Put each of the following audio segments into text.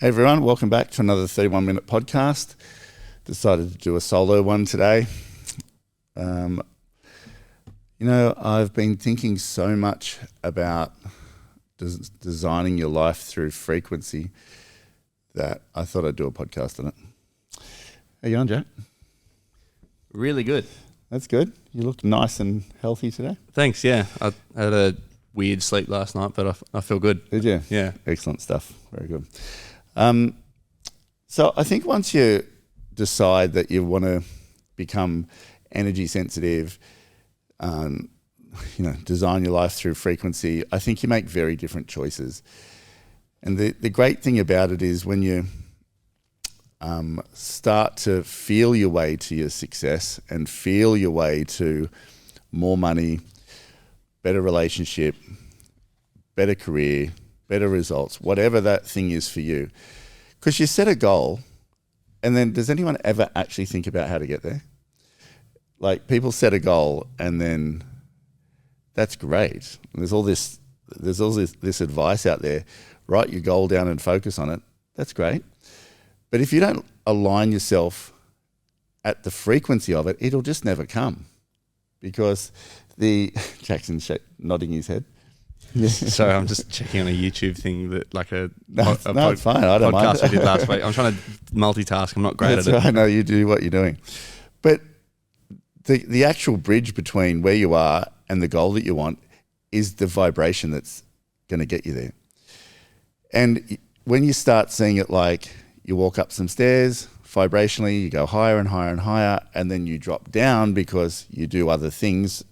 Hey everyone, welcome back to another 31-minute podcast. Decided to do a solo one today. I've been thinking so much about designing your life through frequency that I thought I'd do a podcast on it. How you on, Jack? Really good. That's good. You look nice and healthy today. Thanks, yeah. I had a weird sleep last night, but I feel good. Did you? Yeah. Excellent stuff. Very good. So I think once you decide that you want to become energy sensitive, design your life through frequency, I think you make very different choices. And the great thing about it is when you start to feel your way to your success and feel your way to more money, better relationship, better career, better results, whatever that thing is for you. Because you set a goal, and then does anyone ever actually think about how to get there? Like, people set a goal, and then that's great. There's all this advice out there. Write your goal down and focus on it. That's great. But if you don't align yourself at the frequency of it, it'll just never come. Because Jackson's nodding his head. Sorry, I'm just checking on a YouTube thing that it's fine. I don't mind. Podcast we did last week. I'm trying to multitask. I'm not great That's at it. Right. No, you do what you're doing. But the actual bridge between where you are and the goal that you want is the vibration that's going to get you there. And when you start seeing it like you walk up some stairs, vibrationally, you go higher and higher and higher, and then you drop down because you do other things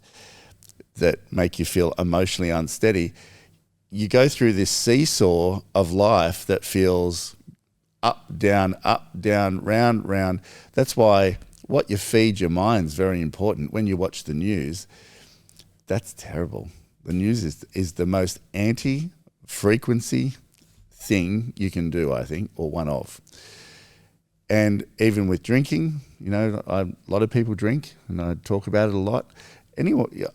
that make you feel emotionally unsteady, you go through this seesaw of life that feels up, down, round, round. That's why what you feed your mind is very important. When you watch the news, that's terrible. The news is the most anti-frequency thing you can do, I think, or one of. And even with drinking, a lot of people drink, and I talk about it a lot.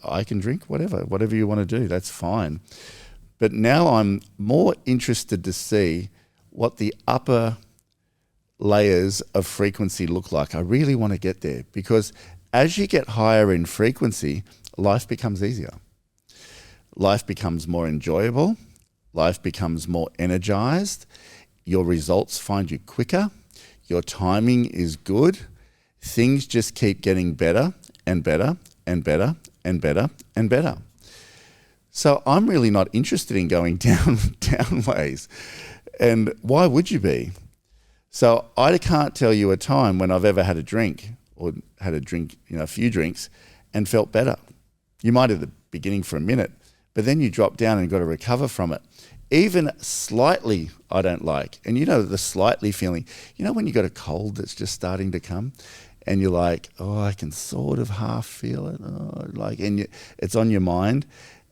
I can drink, whatever you want to do, that's fine. But now I'm more interested to see what the upper layers of frequency look like. I really want to get there, because as you get higher in frequency, life becomes easier. Life becomes more enjoyable. Life becomes more energized. Your results find you quicker. Your timing is good. Things just keep getting better and better and better and better and better. So I'm really not interested in going down ways. And why would you be? So I can't tell you a time when I've ever had a drink or had a drink, a few drinks, and felt better. You might at the beginning for a minute, but then you drop down and got to recover from it. Even slightly, I don't like. And the slightly feeling, when you got a cold that's just starting to come, and you're like, I can sort of half feel it, it's on your mind,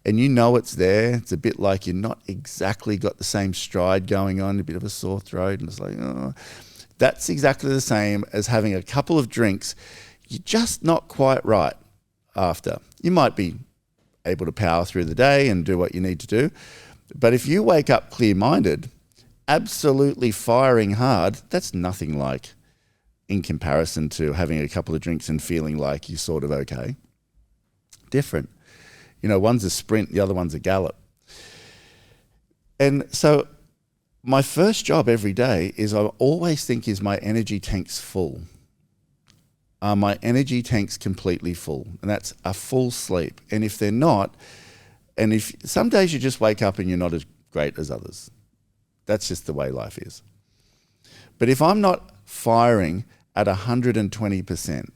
and it's there. It's a bit like you're not exactly got the same stride going on, a bit of a sore throat, and it's like, That's exactly the same as having a couple of drinks. You're just not quite right after. You might be able to power through the day and do what you need to do, but if you wake up clear-minded, absolutely firing hard, that's nothing like in comparison to having a couple of drinks and feeling like you're sort of okay. Different. One's a sprint, the other one's a gallop. And so my first job every day is I always think, is my energy tanks full? Are my energy tanks completely full? And that's a full sleep. And if they're not, and if some days you just wake up and you're not as great as others, that's just the way life is. But if I'm not firing at 120%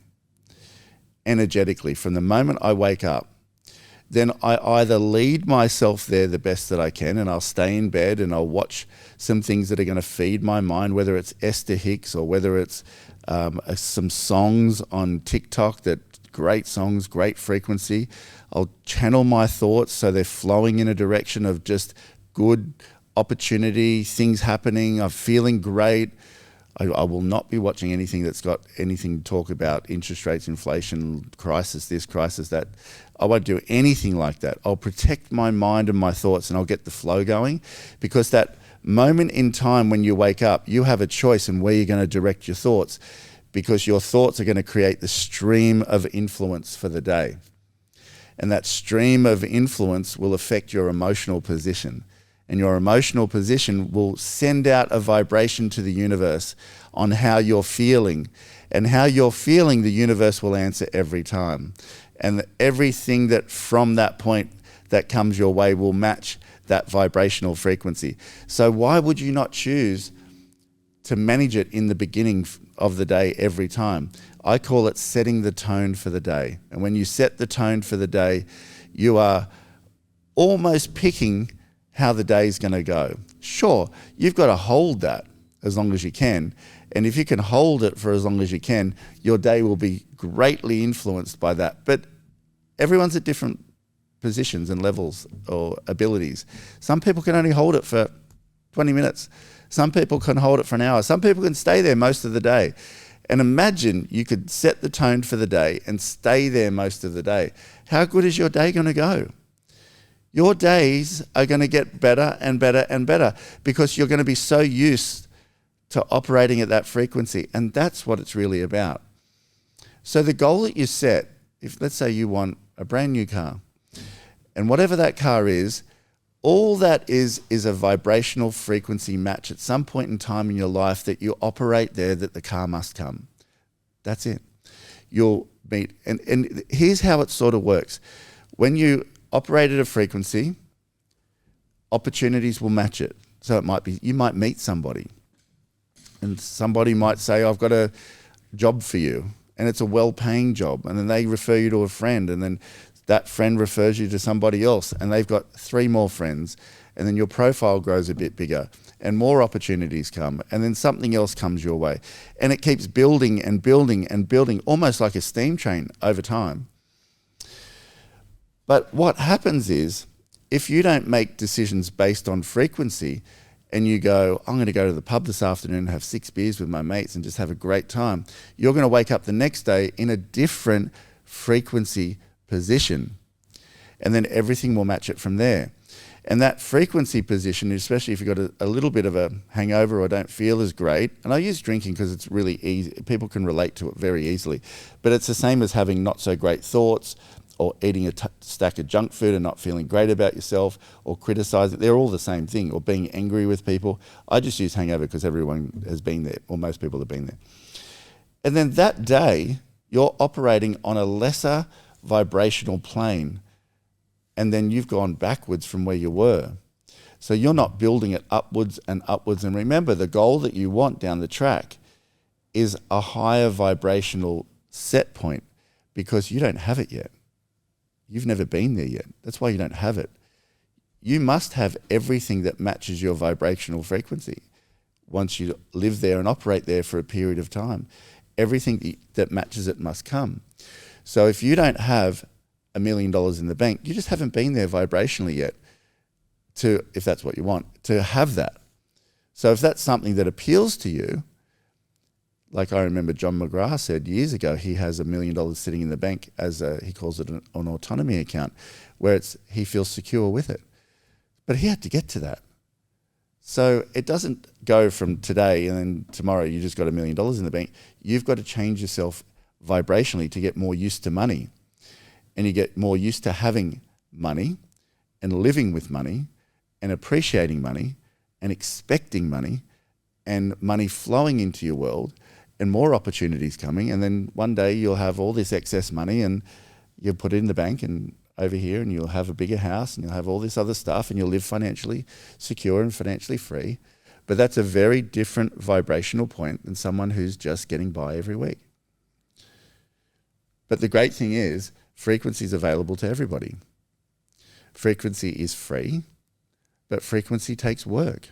energetically from the moment I wake up, then I either lead myself there the best that I can, and I'll stay in bed and I'll watch some things that are going to feed my mind, whether it's Esther Hicks or whether it's some songs on TikTok, that great songs, great frequency. I'll channel my thoughts so they're flowing in a direction of just good opportunity, things happening. I'm feeling great. I will not be watching anything that's got anything to talk about interest rates, inflation, crisis this, crisis that. I won't do anything like that. I'll protect my mind and my thoughts, and I'll get the flow going, because that moment in time when you wake up, you have a choice in where you're going to direct your thoughts, because your thoughts are going to create the stream of influence for the day. And that stream of influence will affect your emotional position. And your emotional position will send out a vibration to the universe on how you're feeling. And how you're feeling, the universe will answer every time. And everything that from that point that comes your way will match that vibrational frequency. So why would you not choose to manage it in the beginning of the day every time? I call it setting the tone for the day. And when you set the tone for the day, you are almost picking how the day is going to go. Sure, you've got to hold that as long as you can. And if you can hold it for as long as you can, your day will be greatly influenced by that. But everyone's at different positions and levels or abilities. Some people can only hold it for 20 minutes. Some people can hold it for an hour. Some people can stay there most of the day. And imagine you could set the tone for the day and stay there most of the day. How good is your day going to go? Your days are going to get better and better and better because you're going to be so used to operating at that frequency. And that's what it's really about. So the goal that you set, if let's say you want a brand new car, and whatever that car is, all that is a vibrational frequency match at some point in time in your life that you operate there, that the car must come. That's it. You'll meet, and here's how it sort of works. When you operate at a frequency, opportunities will match it. So it might be, you might meet somebody, and somebody might say, I've got a job for you, and it's a well-paying job, and then they refer you to a friend, and then that friend refers you to somebody else, and they've got 3 more friends, and then your profile grows a bit bigger and more opportunities come, and then something else comes your way, and it keeps building and building and building, almost like a steam train over time. But what happens is, if you don't make decisions based on frequency, and you go, I'm going to go to the pub this afternoon and have 6 beers with my mates and just have a great time, you're going to wake up the next day in a different frequency position, and then everything will match it from there. And that frequency position, especially if you've got a little bit of a hangover or don't feel as great, and I use drinking because it's really easy, people can relate to it very easily, but it's the same as having not so great thoughts, or eating a stack of junk food and not feeling great about yourself, or criticizing. They're all the same thing, or being angry with people. I just use hangover because everyone has been there, or most people have been there. And then that day, you're operating on a lesser vibrational plane, and then you've gone backwards from where you were. So you're not building it upwards and upwards. And remember, the goal that you want down the track is a higher vibrational set point, because you don't have it yet. You've never been there yet. That's why you don't have it. You must have everything that matches your vibrational frequency. Once you live there and operate there for a period of time, everything that matches it must come. So if you don't have $1 million in the bank, you just haven't been there vibrationally yet to, if that's what you want, to have that. So if that's something that appeals to you, like I remember John McGrath said years ago, he has $1 million sitting in the bank as he calls it an autonomy account, where he feels secure with it. But he had to get to that. So it doesn't go from today and then tomorrow you just got $1 million in the bank. You've got to change yourself vibrationally to get more used to money. And you get more used to having money and living with money and appreciating money and expecting money and money flowing into your world and more opportunities coming. And then one day you'll have all this excess money and you'll put it in the bank and over here, and you'll have a bigger house and you'll have all this other stuff, and you'll live financially secure and financially free. But that's a very different vibrational point than someone who's just getting by every week. But the great thing is, frequency is available to everybody. Frequency is free, but frequency takes work.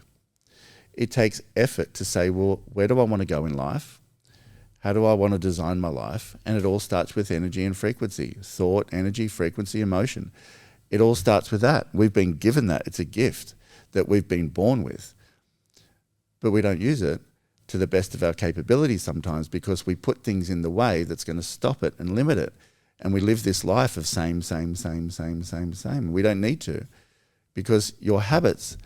It takes effort to say, well, where do I want to go in life? How do I want to design my life? And it all starts with energy and frequency. Thought, energy, frequency, emotion. It all starts with that. We've been given that. It's a gift that we've been born with. But we don't use it to the best of our capabilities sometimes, because we put things in the way that's going to stop it and limit it. And we live this life of same. We don't need to, because your habits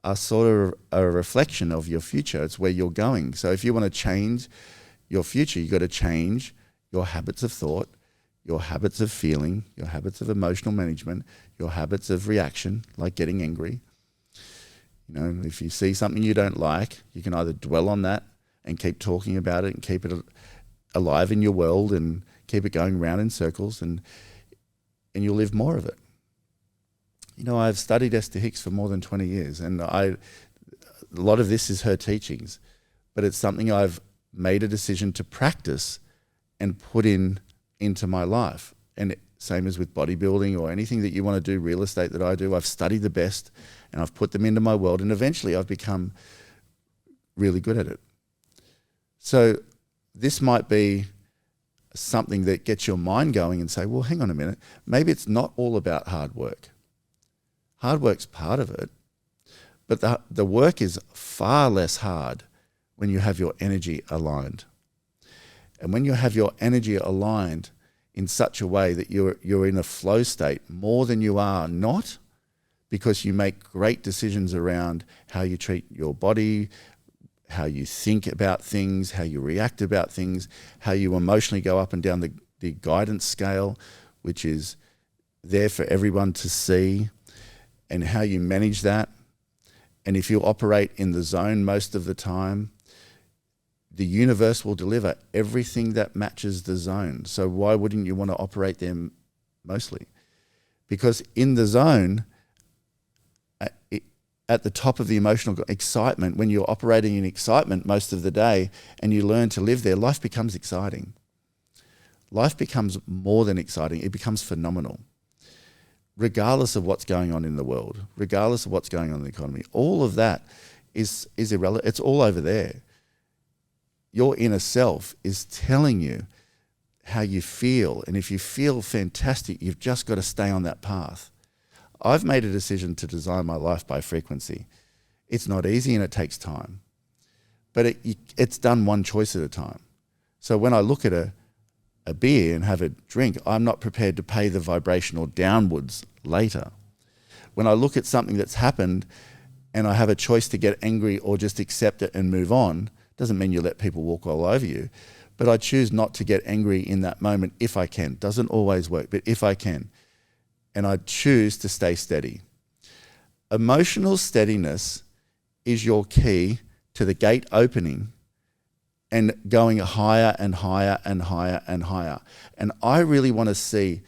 are sort of a reflection of your future. It's where you're going. So if you want to change your future, you've got to change your habits of thought, your habits of feeling, your habits of emotional management, your habits of reaction, like getting angry. You know, if you see something you don't like, you can either dwell on that and keep talking about it and keep it alive in your world and keep it going round in circles, and you'll live more of it. You know, I've studied Esther Hicks for more than 20 years, and a lot of this is her teachings, but it's something I've made a decision to practice and put into my life. And same as with bodybuilding or anything that you want to do, real estate that I do, I've studied the best and I've put them into my world, and eventually I've become really good at it. So this might be something that gets your mind going and say, well, hang on a minute, maybe it's not all about hard work. Hard work's part of it, but the work is far less hard when you have your energy aligned. And when you have your energy aligned in such a way that you're in a flow state more than you are not, because you make great decisions around how you treat your body, how you think about things, how you react about things, how you emotionally go up and down the guidance scale, which is there for everyone to see, and how you manage that. And if you operate in the zone most of the time, the universe will deliver everything that matches the zone. So why wouldn't you want to operate there mostly? Because in the zone, at the top of the emotional excitement, when you're operating in excitement most of the day and you learn to live there, life becomes exciting. Life becomes more than exciting. It becomes phenomenal. Regardless of what's going on in the world, regardless of what's going on in the economy, all of that is irrelevant. It's all over there. Your inner self is telling you how you feel. And if you feel fantastic, you've just got to stay on that path. I've made a decision to design my life by frequency. It's not easy and it takes time, but it's done one choice at a time. So when I look at a beer and have a drink, I'm not prepared to pay the vibrational downwards later. When I look at something that's happened and I have a choice to get angry or just accept it and move on, doesn't mean you let people walk all over you, but I choose not to get angry in that moment if I can. Doesn't always work, but if I can. And I choose to stay steady. Emotional steadiness is your key to the gate opening and going higher and higher and higher and higher. And I really want to see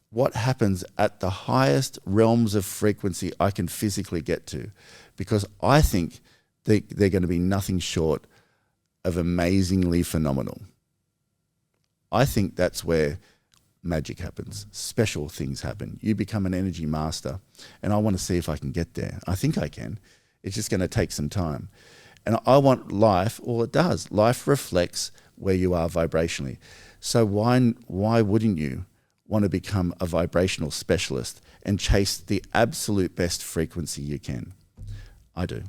what happens at the highest realms of frequency I can physically get to, because I think they're going to be nothing short of amazingly phenomenal. I think that's where magic happens. Special things happen. You become an energy master, and I want to see if I can get there. I think I can. It's just going to take some time. And I want life, or it does. Life reflects where you are vibrationally. So why wouldn't you want to become a vibrational specialist and chase the absolute best frequency you can? I do.